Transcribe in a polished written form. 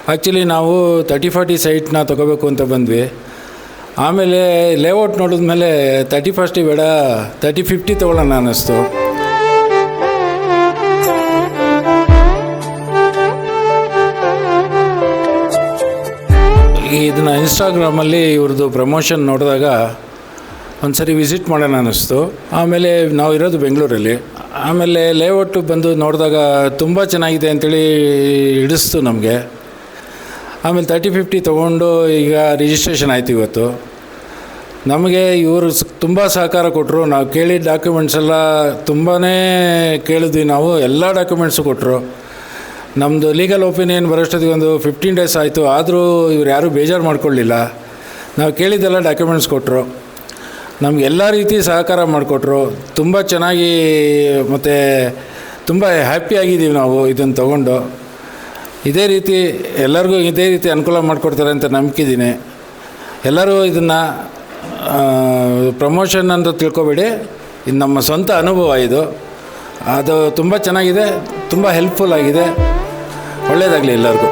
Actually ನಾವು 30-40 ಸೈಟ್ನ ತೊಗೋಬೇಕು ಅಂತ ಬಂದ್ವಿ. ಆಮೇಲೆ ಲೇಔಟ್ ನೋಡಿದ್ಮೇಲೆ 30 ಬೇಡ 30-50 ತೊಗೊಳ್ಳೋಣ ಅನ್ನಿಸ್ತು. ಇದನ್ನು ಇನ್ಸ್ಟಾಗ್ರಾಮಲ್ಲಿ ಇವ್ರದ್ದು ಪ್ರಮೋಷನ್ ನೋಡಿದಾಗ ಒಂದು ಸರಿ ವಿಸಿಟ್ ಮಾಡೋಣ ಅನ್ನಿಸ್ತು. ಆಮೇಲೆ ನಾವು ಇರೋದು ಬೆಂಗಳೂರಲ್ಲಿ. ಆಮೇಲೆ ಲೇಔಟು ಬಂದು ನೋಡಿದಾಗ ತುಂಬ ಚೆನ್ನಾಗಿದೆ ಅಂಥೇಳಿ ಹಿಡಿಸ್ತು ನಮಗೆ. ಆಮೇಲೆ 30-50 ತೊಗೊಂಡು ಈಗ ರಿಜಿಸ್ಟ್ರೇಷನ್ ಆಯಿತು. ಇವತ್ತು ನಮಗೆ ಇವರು ತುಂಬ ಸಹಕಾರ ಕೊಟ್ಟರು. ನಾವು ಕೇಳಿದ ಡಾಕ್ಯುಮೆಂಟ್ಸ್ ಎಲ್ಲ ತುಂಬಾ ಕೇಳಿದ್ವಿ. ನಾವು ಎಲ್ಲ ಡಾಕ್ಯುಮೆಂಟ್ಸು ಕೊಟ್ಟರು. ನಮ್ಮದು ಲೀಗಲ್ ಒಪಿನಿಯನ್ ಬರೋಷ್ಟೊತ್ತಿಗೆ ಒಂದು 15 ಡೇಸ್ ಆಯಿತು. ಆದರೂ ಇವ್ರು ಯಾರೂ ಬೇಜಾರು ಮಾಡ್ಕೊಳ್ಳಿಲ್ಲ. ನಾವು ಕೇಳಿದ್ದೆಲ್ಲ ಡಾಕ್ಯುಮೆಂಟ್ಸ್ ಕೊಟ್ಟರು. ನಮಗೆಲ್ಲ ರೀತಿ ಸಹಕಾರ ಮಾಡಿಕೊಟ್ರು. ತುಂಬ ಚೆನ್ನಾಗಿ ಮತ್ತು ತುಂಬ ಹ್ಯಾಪಿಯಾಗಿದ್ದೀವಿ ನಾವು ಇದನ್ನು ತೊಗೊಂಡು. ಇದೇ ರೀತಿ ಎಲ್ಲರಿಗೂ ಇದೇ ರೀತಿ ಅನುಕೂಲ ಮಾಡಿಕೊಡ್ತಾರೆ ಅಂತ ನಂಬಿಕಿದ್ದೀನಿ. ಎಲ್ಲರೂ ಇದನ್ನು ಪ್ರಮೋಷನ್ ಅಂತ ತಿಳ್ಕೊಬೇಡಿ. ಇದು ನಮ್ಮ ಸ್ವಂತ ಅನುಭವ. ಇದು ಅದು ತುಂಬ ಚೆನ್ನಾಗಿದೆ, ತುಂಬ ಹೆಲ್ಪ್ಫುಲ್ ಆಗಿದೆ. ಒಳ್ಳೆಯದಾಗಲಿ ಎಲ್ಲರಿಗೂ.